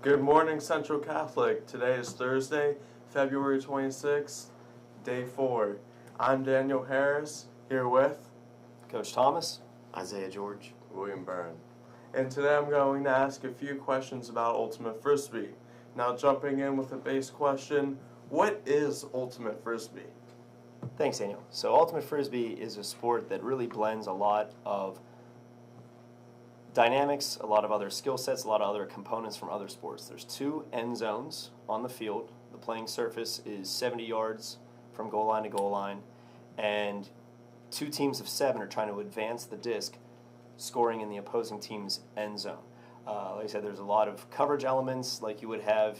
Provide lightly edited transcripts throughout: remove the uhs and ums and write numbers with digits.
Good morning, Central Catholic. Today is Thursday, February 26th, day 4. I'm Daniel Harris, here with Coach Thomas, Isaiah George, William Byrne. And today I'm going to ask a few questions about Ultimate Frisbee. Now jumping in with a base question, what is Ultimate Frisbee? Thanks, Daniel. So Ultimate Frisbee is a sport that really blends a lot of dynamics, a lot of other skill sets, a lot of other components from other sports. There's 2 end zones on the field. The playing surface is 70 yards from goal line to goal line, and 2 teams of 7 are trying to advance the disc, scoring in the opposing team's end zone. Like I said, there's a lot of coverage elements like you would have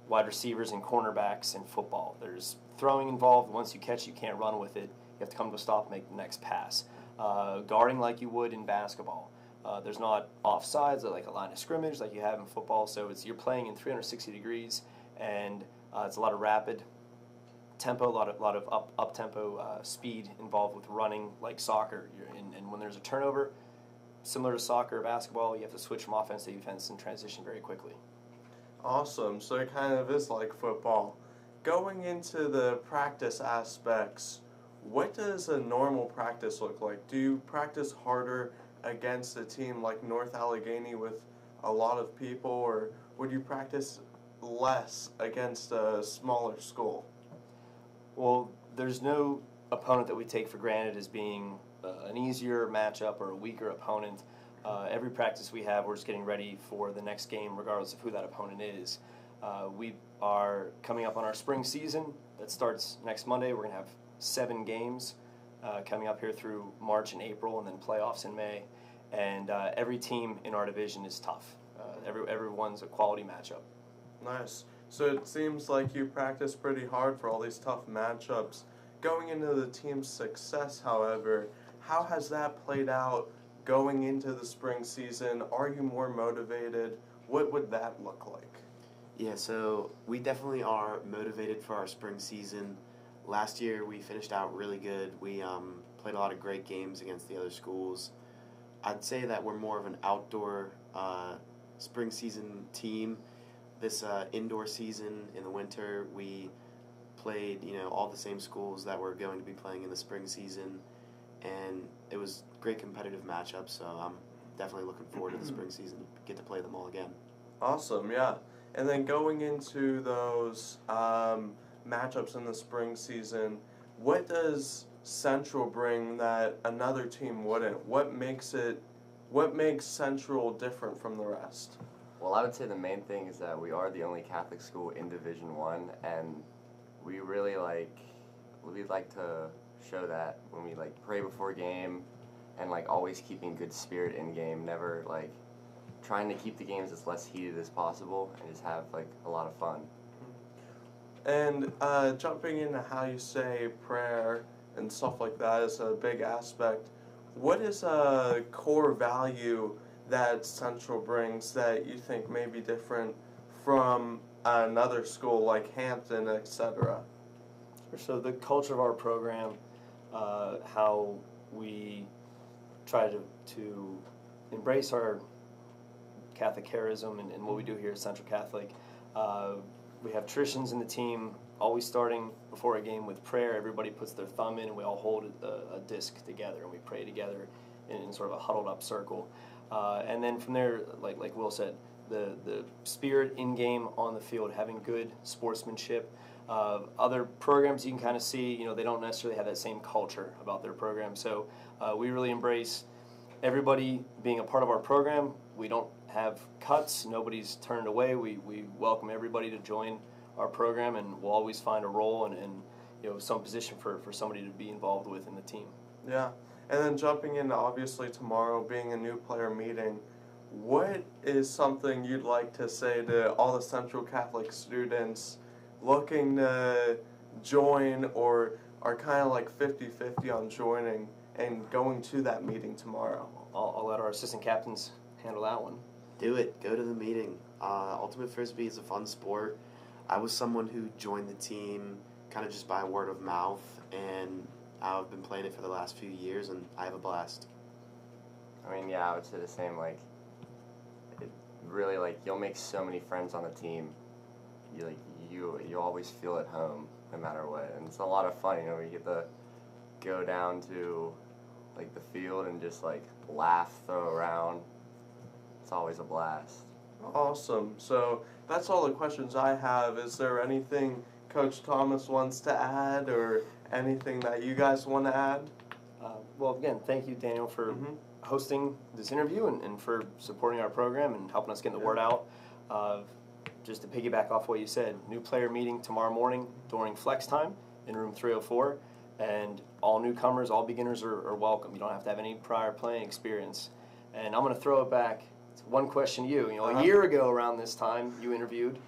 wide receivers and cornerbacks in football. There's throwing involved. Once you catch it, you can't run with it. You have to come to a stop and make the next pass. Guarding like you would in basketball. There's not offsides like a line of scrimmage like you have in football, so you're playing in 360 degrees, and it's a lot of rapid tempo, a lot of up tempo speed involved with running like soccer. And when there's a turnover, similar to soccer or basketball, you have to switch from offense to defense and transition very quickly. Awesome. So it kind of is like football. Going into the practice aspects, what does a normal practice look like? Do you practice harder against a team like North Allegheny with a lot of people, or would you practice less against a smaller school? Well, there's no opponent that we take for granted as being an easier matchup or a weaker opponent. Every practice we have, we're just getting ready for the next game regardless of who that opponent is. We are coming up on our spring season that starts next Monday. We're going to have 7 games coming up here through March and April, and then playoffs in May. And every team in our division is tough. Everyone's a quality matchup. Nice. So it seems like you practice pretty hard for all these tough matchups. Going into the team's success, however, how has that played out going into the spring season? Are you more motivated? What would that look like? Yeah, so we definitely are motivated for our spring season. Last year we finished out really good. We played a lot of great games against the other schools. I'd say that we're more of an outdoor spring season team. This indoor season in the winter, we played all the same schools that were going to be playing in the spring season, and it was great competitive matchups. So I'm definitely looking forward to the spring season to get to play them all again. Awesome, yeah. And then going into those matchups in the spring season, what does Central bring that another team wouldn't? What makes Central different from the rest? Well, I would say the main thing is that we are the only Catholic school in Division I, and we really we'd like to show that when we pray before game, and always keeping good spirit in game, never trying to keep the games as less heated as possible, and just have a lot of fun. And jumping into how you say prayer and stuff like that is a big aspect. What is a core value that Central brings that you think may be different from another school like Hampton, etc.? So the culture of our program, how we try to embrace our Catholic charism and what we do here at Central Catholic. We have traditions in the team, always starting before a game with prayer. Everybody puts their thumb in and we all hold a disc together and we pray together in sort of a huddled up circle. And then from there, like Will said, the spirit in game on the field, having good sportsmanship. Other programs you can kind of see, they don't necessarily have that same culture about their program. So we really embrace everybody being a part of our program. We don't have cuts. Nobody's turned away. We welcome everybody to join our program, and we'll always find a role and some position for somebody to be involved with in the team. Yeah. And then jumping into obviously tomorrow being a new player meeting, what is something you'd like to say to all the Central Catholic students looking to join or are kind of 50-50 on joining and going to that meeting tomorrow? I'll let our assistant captains handle that one. Do it. Go to the meeting. Ultimate Frisbee is a fun sport. I was someone who joined the team kind of just by word of mouth, and I've been playing it for the last few years, and I have a blast. I mean, yeah, I would say the same. really like you'll make so many friends on the team. You always feel at home no matter what, and it's a lot of fun. You know, you get to go down to like the field and just like laugh, throw around. It's always a blast. Awesome. So that's all the questions I have. Is there anything Coach Thomas wants to add, or anything that you guys want to add? Well, again, thank you, Daniel, for hosting this interview and for supporting our program and helping us get the word out. Just to piggyback off what you said, new player meeting tomorrow morning during flex time in room 304, and all newcomers, all beginners are welcome. You don't have to have any prior playing experience. And I'm going to throw it back. It's one question to you. You know, a year ago around this time, you interviewed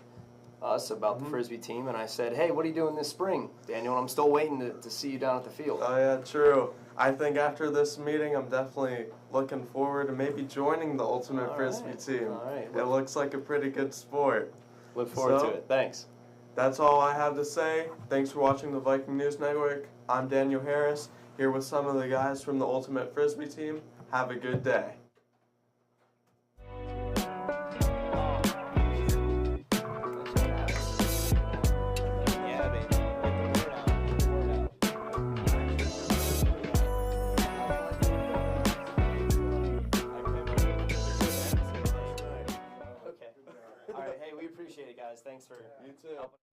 us about the Frisbee team, and I said, hey, what are you doing this spring, Daniel? And I'm still waiting to see you down at the field. Oh, yeah, true. I think after this meeting, I'm definitely looking forward to maybe joining the Ultimate Frisbee team. All right. It looks like a pretty good sport. Look forward to it. Thanks. That's all I have to say. Thanks for watching the Viking News Network. I'm Daniel Harris, here with some of the guys from the Ultimate Frisbee team. Have a good day. All right. Hey, we appreciate it, guys. Thanks for You too.